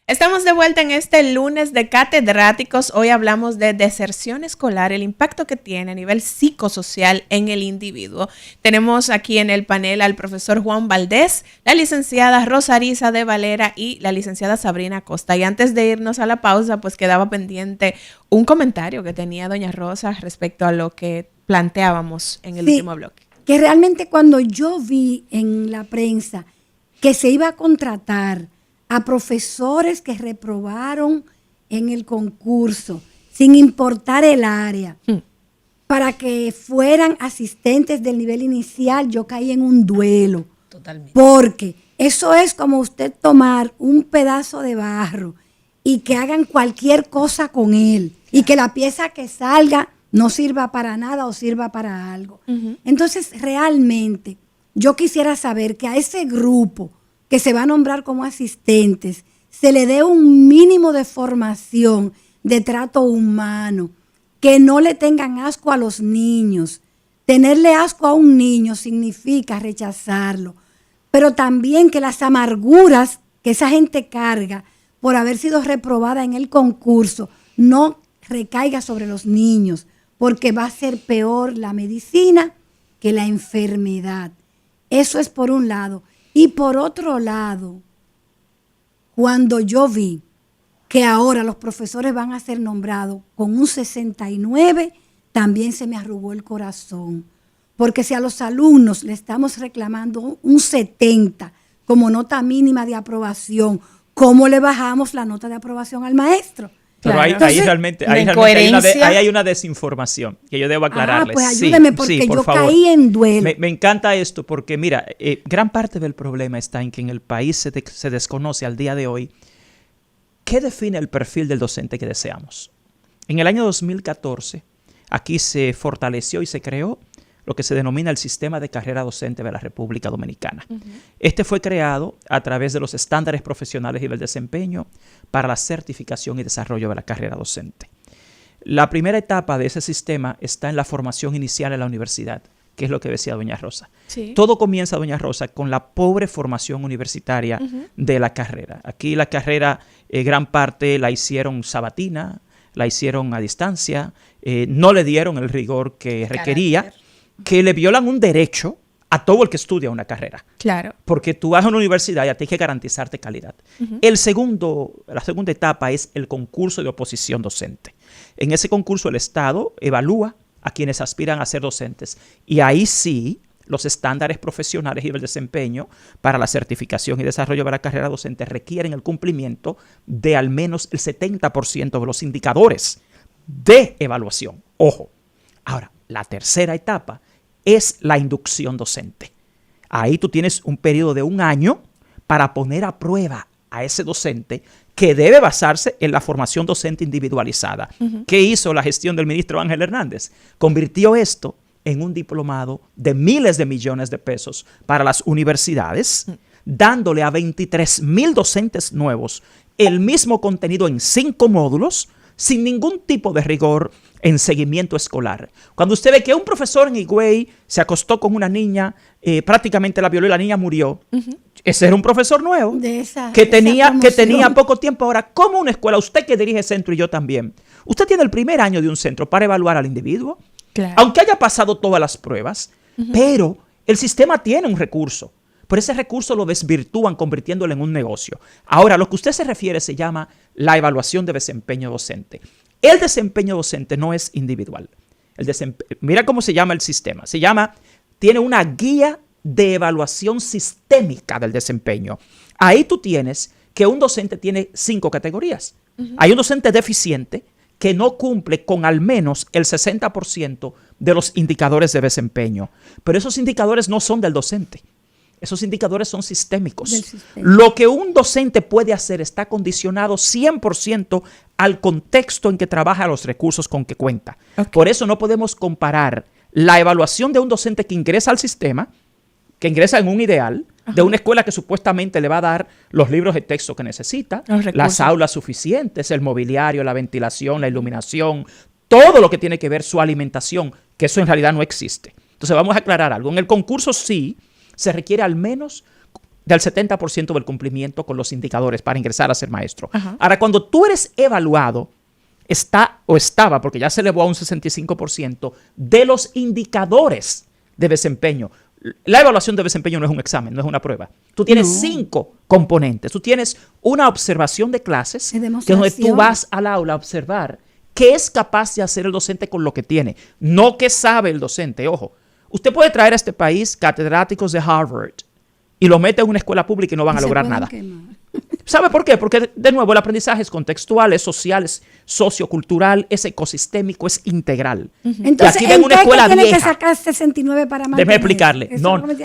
Estamos de vuelta en este lunes de catedráticos. Hoy hablamos de deserción escolar, el impacto que tiene a nivel psicosocial en el individuo. Tenemos aquí en el panel al profesor Juan Valdés, la licenciada Rosa Arisa de Valera y la licenciada Sabrina Costa. Y antes de irnos a la pausa, pues quedaba pendiente un comentario que tenía doña Rosa respecto a lo que planteábamos en el último bloque. Que realmente cuando yo vi en la prensa que se iba a contratar a profesores que reprobaron en el concurso, sin importar el área, para que fueran asistentes del nivel inicial, yo caí en un duelo. Totalmente. Porque eso es como usted tomar un pedazo de barro y que hagan cualquier cosa con él, y que la pieza que salga no sirva para nada o sirva para algo. Entonces, realmente, yo quisiera saber que a ese grupo que se va a nombrar como asistentes, se le dé un mínimo de formación de trato humano, que no le tengan asco a los niños. Tenerle asco a un niño significa rechazarlo, pero también que las amarguras que esa gente carga por haber sido reprobada en el concurso no recaiga sobre los niños, porque va a ser peor la medicina que la enfermedad. Eso es por un lado. Y por otro lado, cuando yo vi que ahora los profesores van a ser nombrados con un 69, también se me arrugó el corazón. Porque si a los alumnos le estamos reclamando un 70 como nota mínima de aprobación, ¿cómo le bajamos la nota de aprobación al maestro? Pero Claro. ahí realmente hay una desinformación que yo debo aclararles. Pues ayúdeme, porque yo caí en duelo. Me encanta esto porque, mira, gran parte del problema está en que en el país se desconoce al día de hoy qué define el perfil del docente que deseamos. En el año 2014, aquí se fortaleció y se creó lo que se denomina el Sistema de Carrera Docente de la República Dominicana. Este fue creado a través de los estándares profesionales y del desempeño para la certificación y desarrollo de la carrera docente. La primera etapa de ese sistema está en la formación inicial en la universidad, que es lo que decía doña Rosa. Sí. Todo comienza, doña Rosa, con la pobre formación universitaria de la carrera. Aquí la carrera, gran parte la hicieron sabatina, la hicieron a distancia, no le dieron el rigor que requería, que le violan un derecho a todo el que estudia una carrera. Claro. Porque tú vas a una universidad y tienes que garantizarte calidad. La segunda etapa es el concurso de oposición docente. En ese concurso el Estado evalúa a quienes aspiran a ser docentes. Y ahí sí, los estándares profesionales y el desempeño para la certificación y desarrollo de la carrera docente requieren el cumplimiento de al menos el 70% de los indicadores de evaluación. Ojo. Ahora, la tercera etapa es la inducción docente. Ahí tú tienes un periodo de 1 año para poner a prueba a ese docente, que debe basarse en la formación docente individualizada. ¿Qué hizo la gestión del ministro Ángel Hernández? Convirtió esto en un diplomado de miles de millones de pesos para las universidades, dándole a 23,000 docentes nuevos el mismo contenido en 5 módulos, sin ningún tipo de rigor en seguimiento escolar. Cuando usted ve que un profesor en Higüey se acostó con una niña, prácticamente la violó y la niña murió, ese era un profesor nuevo que tenía poco tiempo. Ahora, ¿cómo una escuela, usted que dirige centro y yo también, usted tiene el primer año de un centro para evaluar al individuo? Claro. Aunque haya pasado todas las pruebas, pero el sistema tiene un recurso. Pero ese recurso lo desvirtúan convirtiéndolo en un negocio. Ahora, lo que usted se refiere se llama la evaluación de desempeño docente. El desempeño docente no es individual. Mira cómo se llama el sistema. Tiene una guía de evaluación sistémica del desempeño. Ahí tú tienes que un docente tiene 5 categorías. Hay un docente deficiente que no cumple con al menos el 60% de los indicadores de desempeño. Pero esos indicadores no son del docente. Esos indicadores son sistémicos. Lo que un docente puede hacer está condicionado 100% al contexto en que trabaja, los recursos con que cuenta. Okay. Por eso no podemos comparar la evaluación de un docente que ingresa al sistema, que ingresa en un ideal, de una escuela que supuestamente le va a dar los libros de texto que necesita, las aulas suficientes, el mobiliario, la ventilación, la iluminación, todo lo que tiene que ver su alimentación, que eso en realidad no existe. Entonces vamos a aclarar algo. En el concurso sí se requiere al menos del 70% del cumplimiento con los indicadores para ingresar a ser maestro. Ajá. Ahora, cuando tú eres evaluado, estaba, porque ya se elevó a un 65% de los indicadores de desempeño. La evaluación de desempeño no es un examen, no es una prueba. Tú tienes 5 componentes. Tú tienes una observación de clases, que es donde tú vas al aula a observar qué es capaz de hacer el docente con lo que tiene, no qué sabe el docente. Ojo, usted puede traer a este país catedráticos de Harvard y lo mete en una escuela pública y no van a lograr nada. ¿Sabe por qué? Porque, de nuevo, el aprendizaje es contextual, es social, es sociocultural, es ecosistémico, es integral. Entonces, y aquí ven una escuela tiene vieja. que sacar 69 para mantenerse? Déjeme explicarle.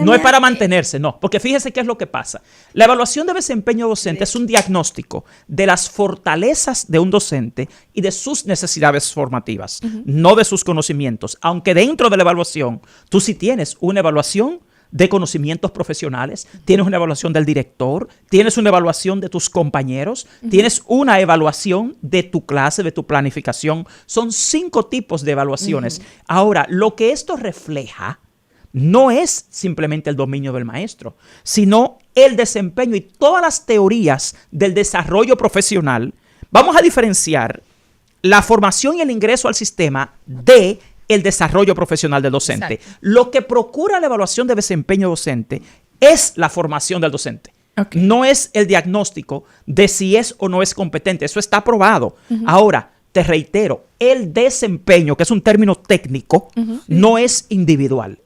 No es para mantenerse, no. Porque fíjese qué es lo que pasa. La evaluación de desempeño docente es un diagnóstico de las fortalezas de un docente y de sus necesidades formativas, no de sus conocimientos. Aunque dentro de la evaluación, tú sí tienes una evaluación de conocimientos profesionales, tienes una evaluación del director, tienes una evaluación de tus compañeros, tienes una evaluación de tu clase, de tu planificación. Son 5 tipos de evaluaciones. Ahora, lo que esto refleja no es simplemente el dominio del maestro, sino el desempeño y todas las teorías del desarrollo profesional. Vamos a diferenciar la formación y el ingreso al sistema de el desarrollo profesional del docente. Exacto. Lo que procura la evaluación de desempeño docente es la formación del docente. Okay. No es el diagnóstico de si es o no es competente. Eso está probado. Ahora, te reitero, el desempeño, que es un término técnico, no es individual.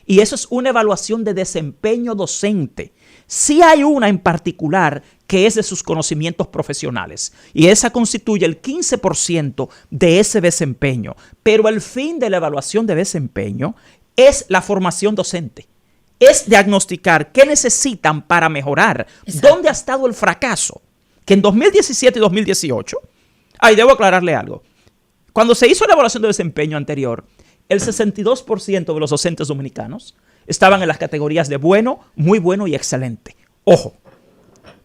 Y eso es una evaluación de desempeño docente. Sí hay una en particular que es de sus conocimientos profesionales y esa constituye el 15% de ese desempeño. Pero el fin de la evaluación de desempeño es la formación docente. Es diagnosticar qué necesitan para mejorar. Exacto. ¿Dónde ha estado el fracaso? Que en 2017 y 2018, debo aclararle algo. Cuando se hizo la evaluación de desempeño anterior, el 62% de los docentes dominicanos estaban en las categorías de bueno, muy bueno y excelente. Ojo,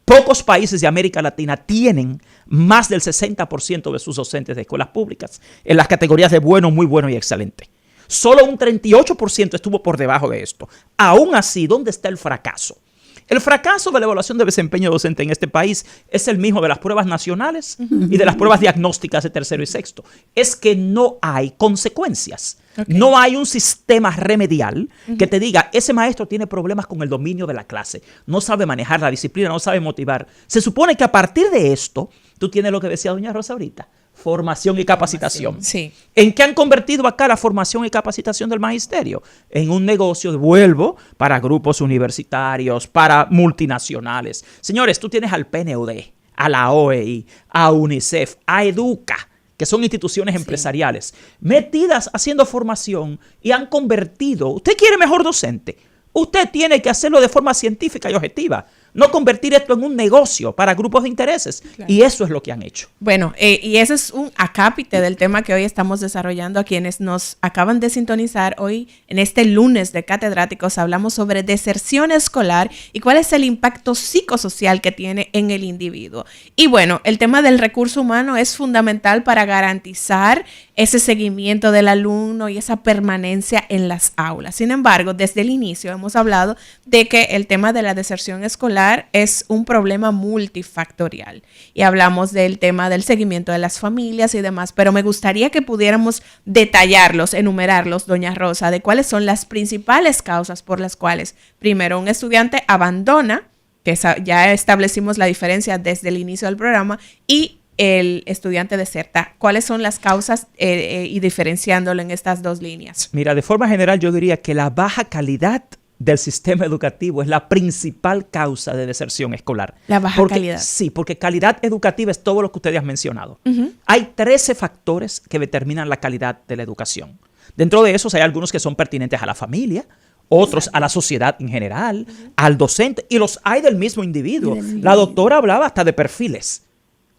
pocos países de América Latina tienen más del 60% de sus docentes de escuelas públicas en las categorías de bueno, muy bueno y excelente. Solo un 38% estuvo por debajo de esto. Aún así, ¿dónde está el fracaso? El fracaso de la evaluación de desempeño docente en este país es el mismo de las pruebas nacionales y de las pruebas diagnósticas de tercero y sexto. Es que no hay consecuencias. Okay. No hay un sistema remedial que te diga, ese maestro tiene problemas con el dominio de la clase, no sabe manejar la disciplina, no sabe motivar. Se supone que a partir de esto, tú tienes lo que decía doña Rosa ahorita, formación y capacitación. Sí. ¿En qué han convertido acá la formación y capacitación del magisterio? En un negocio, vuelvo, para grupos universitarios, para multinacionales. Señores, tú tienes al PNUD, a la OEI, a UNICEF, a EDUCA, que son instituciones empresariales, metidas haciendo formación y han convertido. ¿Usted quiere mejor docente? Usted tiene que hacerlo de forma científica y objetiva. No convertir esto en un negocio para grupos de intereses. Claro. Y eso es lo que han hecho. Bueno, y ese es un acápite del tema que hoy estamos desarrollando. A quienes nos acaban de sintonizar hoy, en este lunes de catedráticos, hablamos sobre deserción escolar y cuál es el impacto psicosocial que tiene en el individuo. Y bueno, el tema del recurso humano es fundamental para garantizar ese seguimiento del alumno y esa permanencia en las aulas. Sin embargo, desde el inicio hemos hablado de que el tema de la deserción escolar es un problema multifactorial y hablamos del tema del seguimiento de las familias y demás, pero me gustaría que pudiéramos detallarlos, enumerarlos, doña Rosa, de cuáles son las principales causas por las cuales primero un estudiante abandona, que ya establecimos la diferencia desde el inicio del programa, y el estudiante deserta. ¿Cuáles son las causas y diferenciándolo en estas dos líneas? Mira, de forma general yo diría que la baja calidad del sistema educativo es la principal causa de deserción escolar. La baja calidad. Sí, porque calidad educativa es todo lo que ustedes han mencionado. Hay 13 factores que determinan la calidad de la educación. Dentro de esos hay algunos que son pertinentes a la familia, otros a la sociedad en general, al docente, y los hay del mismo individuo. La doctora hablaba hasta de perfiles.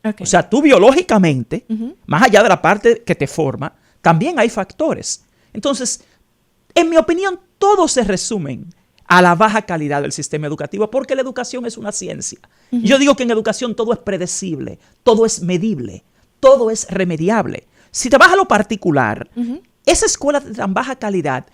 Okay. O sea, tú biológicamente, más allá de la parte que te forma, también hay factores. Entonces, en mi opinión, todos se resumen a la baja calidad del sistema educativo porque la educación es una ciencia. Yo digo que en educación todo es predecible, todo es medible, todo es remediable. Si te vas a lo particular, esa escuela de tan baja calidad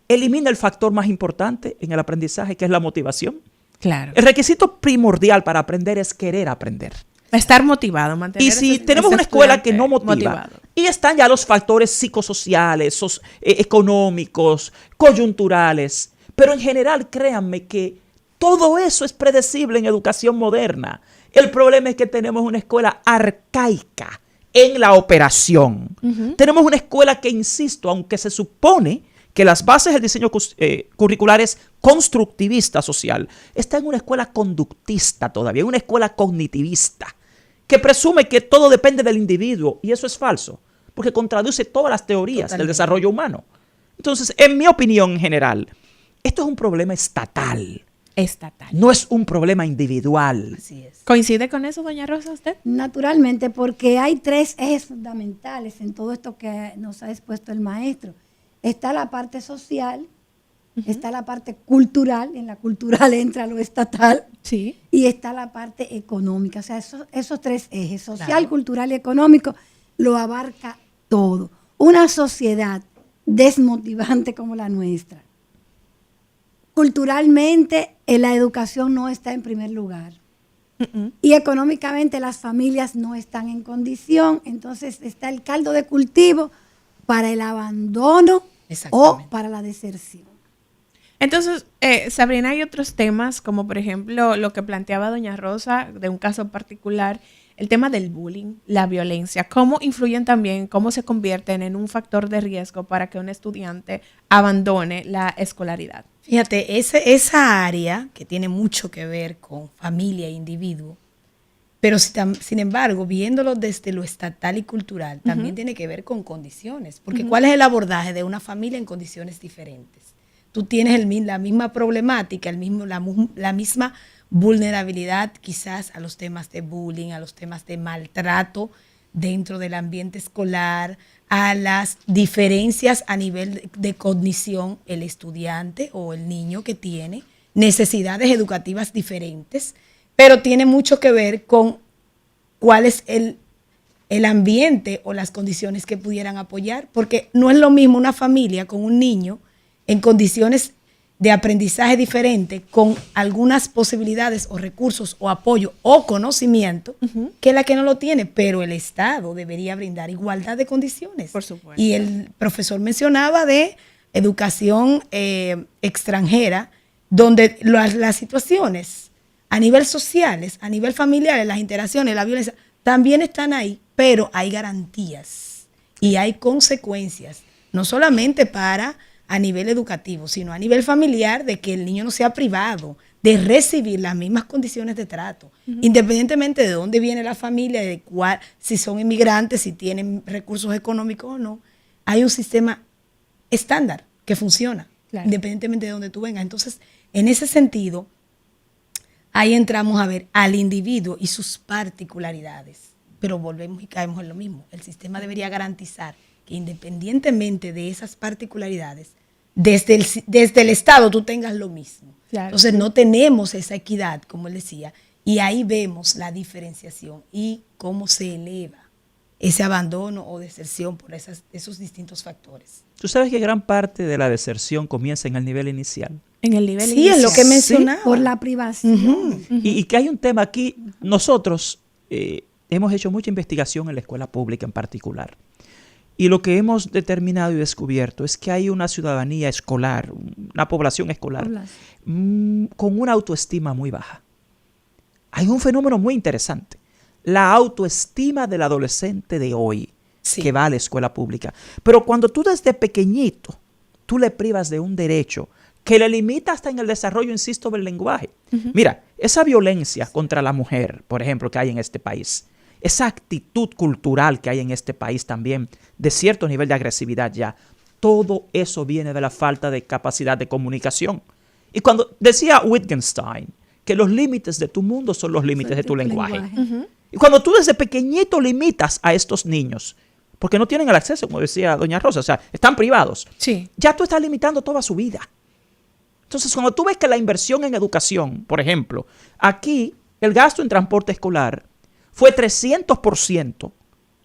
elimina el factor más importante en el aprendizaje, que es la motivación. Claro. El requisito primordial para aprender es querer aprender. Estar motivado, mantener Y si ese- tenemos ese una escuela que no estudiante motiva, motivado. y están ya los factores psicosociales, económicos, coyunturales, pero en general créanme que todo eso es predecible en educación moderna. El problema es que tenemos una escuela arcaica en la operación. Tenemos una escuela que, insisto, aunque se supone que las bases del diseño curricular es constructivista social, está en una escuela conductista todavía, una escuela cognitivista, que presume que todo depende del individuo, y eso es falso, porque contradice todas las teorías del desarrollo humano. Entonces, en mi opinión en general, esto es un problema estatal, Estatal. no es un problema individual. Así es. ¿Coincide con eso, doña Rosa, usted? Naturalmente, porque hay 3 ejes fundamentales en todo esto que nos ha expuesto el maestro. Está la parte social, está la parte cultural, en la cultural entra lo estatal, Sí. y está la parte económica. O sea, esos 3 ejes, social, Claro. cultural y económico, lo abarca todo. Una sociedad desmotivante como la nuestra. Culturalmente, la educación no está en primer lugar. Y económicamente las familias no están en condición, entonces está el caldo de cultivo para el abandono o Exactamente. para la deserción. Entonces, Sabrina, hay otros temas, como por ejemplo lo que planteaba doña Rosa, de un caso particular, el tema del bullying, la violencia, cómo influyen también, cómo se convierten en un factor de riesgo para que un estudiante abandone la escolaridad. Fíjate, esa área que tiene mucho que ver con familia e individuo, pero sin embargo, viéndolo desde lo estatal y cultural, también tiene que ver con condiciones, porque ¿cuál es el abordaje de una familia en condiciones diferentes? Tú tienes la misma problemática, la misma vulnerabilidad quizás a los temas de bullying, a los temas de maltrato dentro del ambiente escolar, a las diferencias a nivel de cognición, el estudiante o el niño que tiene necesidades educativas diferentes, pero tiene mucho que ver con cuál es el ambiente o las condiciones que pudieran apoyar, porque no es lo mismo una familia con un niño en condiciones de aprendizaje diferente, con algunas posibilidades o recursos o apoyo o conocimiento, que la que no lo tiene, pero el Estado debería brindar igualdad de condiciones. Por supuesto. Y el profesor mencionaba de educación extranjera, donde las situaciones a nivel sociales, a nivel familiar, las interacciones, la violencia, también están ahí, pero hay garantías y hay consecuencias, no solamente para a nivel educativo, sino a nivel familiar, de que el niño no sea privado de recibir las mismas condiciones de trato, independientemente de dónde viene la familia, si son inmigrantes, si tienen recursos económicos o no. Hay un sistema estándar que funciona, Claro. independientemente de dónde tú vengas. Entonces, en ese sentido, ahí entramos a ver al individuo y sus particularidades. Pero volvemos y caemos en lo mismo. El sistema debería garantizar que independientemente de esas particularidades, desde el Estado tú tengas lo mismo. Claro. Entonces no tenemos esa equidad, como él decía, y ahí vemos la diferenciación y cómo se eleva ese abandono o deserción por esos distintos factores. Tú sabes que gran parte de la deserción comienza en el nivel inicial. En el nivel Sí, es lo que inicial. mencionaba. Por la privación. Y que hay un tema aquí, nosotros hemos hecho mucha investigación en la escuela pública en particular. Y lo que hemos determinado y descubierto es que hay una ciudadanía escolar, una población escolar, con una autoestima muy baja. Hay un fenómeno muy interesante. La autoestima del adolescente de hoy, Sí. que va a la escuela pública. Pero cuando tú desde pequeñito, tú le privas de un derecho que le limita hasta en el desarrollo, insisto, del lenguaje. Mira, esa violencia contra la mujer, por ejemplo, que hay en este país, esa actitud cultural que hay en este país también, de cierto nivel de agresividad ya, todo eso viene de la falta de capacidad de comunicación. Y cuando decía Wittgenstein que los límites de tu mundo son los límites de tu lenguaje. Y cuando tú desde pequeñito limitas a estos niños, porque no tienen el acceso, como decía doña Rosa, o sea, están privados, Sí. ya tú estás limitando toda su vida. Entonces, cuando tú ves que la inversión en educación, por ejemplo, aquí el gasto en transporte escolar fue 300%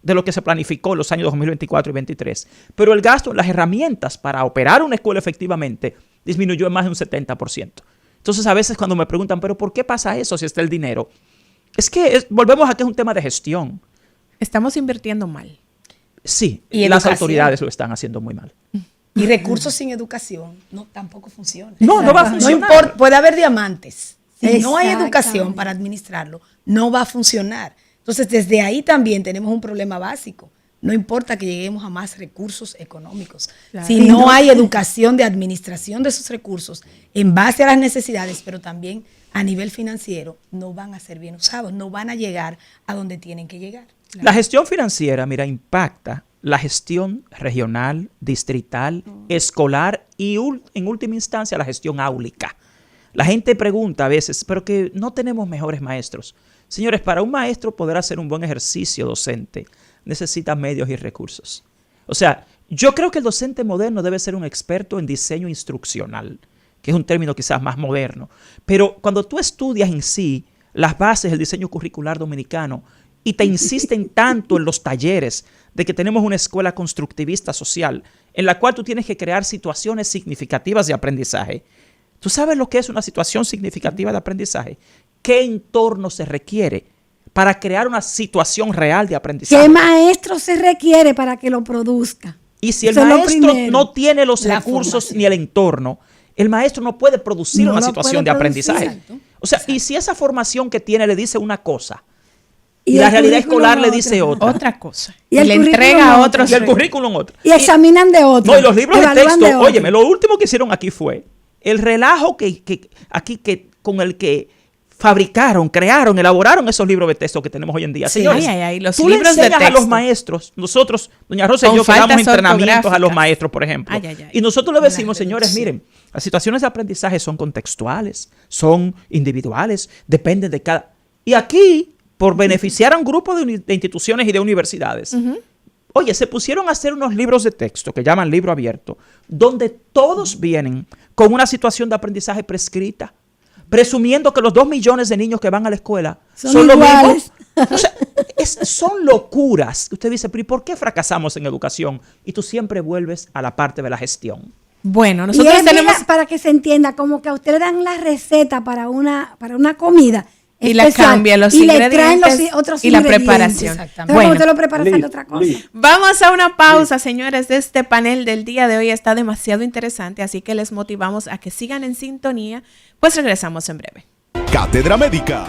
de lo que se planificó en los años 2024 y 2023, pero el gasto en las herramientas para operar una escuela efectivamente disminuyó en más de un 70%. Entonces a veces cuando me preguntan, pero ¿por qué pasa eso si está el dinero? Es que volvemos a que es un tema de gestión. Estamos invirtiendo mal. Sí, Y las educación. autoridades lo están haciendo muy mal. Y recursos sin educación tampoco funcionan. No va a No funcionar. importa, puede haber diamantes. Si no hay educación Exactamente. para administrarlo, no va a funcionar. Entonces, desde ahí también tenemos un problema básico. No importa que lleguemos a más recursos económicos. Claro. Si no hay educación de administración de esos recursos en base a las necesidades, pero también a nivel financiero, no van a ser bien usados, no van a llegar a donde tienen que llegar. La gestión financiera, mira, impacta la gestión regional, distrital, escolar y en última instancia la gestión áulica. La gente pregunta a veces, pero que no tenemos mejores maestros. Señores, para un maestro poder hacer un buen ejercicio docente, necesita medios y recursos. O sea, yo creo que el docente moderno debe ser un experto en diseño instruccional, que es un término quizás más moderno. Pero cuando tú estudias en sí las bases del diseño curricular dominicano y te insisten tanto en los talleres de que tenemos una escuela constructivista social en la cual tú tienes que crear situaciones significativas de aprendizaje. ¿Tú sabes lo que es una situación significativa de aprendizaje? ¿Qué entorno se requiere para crear una situación real de aprendizaje? ¿Qué maestro se requiere para que lo produzca? Y si el Eso es lo maestro primero. no tiene los La recursos formación. ni el entorno, el maestro no puede producir No una lo situación de puede producir. aprendizaje. Exacto. O sea, y si esa formación que tiene le dice una cosa y el la realidad currículum escolar le otra. dice otra, Otra cosa. Y Y, el le currículum entrega a otra. otros. y el currículum otra. Y examinan de otro. No, y los libros de evalúan texto, otro. óyeme, lo último que hicieron aquí fue el relajo con el que fabricaron, crearon, elaboraron esos libros de texto que tenemos hoy en día. Sí. Señores, Ay, los tú le libros de enseñas a los texto. maestros, nosotros, doña Rosa y Con yo, que damos faltas entrenamientos a los ortográficas. maestros, por ejemplo. Ay. Y nosotros le decimos, La señores, reducción. miren, las situaciones de aprendizaje son contextuales, son individuales, dependen de cada... Y aquí, por beneficiar a un grupo de instituciones y de universidades, oye, se pusieron a hacer unos libros de texto que llaman libro abierto, donde todos vienen con una situación de aprendizaje prescrita, presumiendo que los 2 millones de niños que van a la escuela Son son los iguales. mismos. O sea, son locuras. Usted dice, pero ¿y por qué fracasamos en educación? Y tú siempre vuelves a la parte de la gestión. Bueno, Y nosotros es, tenemos... mira, para que se entienda, como que a usted le dan la receta para una comida. Y le especial, cambian los y le traen ingredientes otros y la ingredientes. preparación. Exactamente. Entonces, Bueno. como usted lo prepara, sale otra cosa. Vamos a una pausa, señores. Este panel del día de hoy está demasiado interesante, así que les motivamos a que sigan en sintonía. Pues regresamos en breve. Cátedra Médica.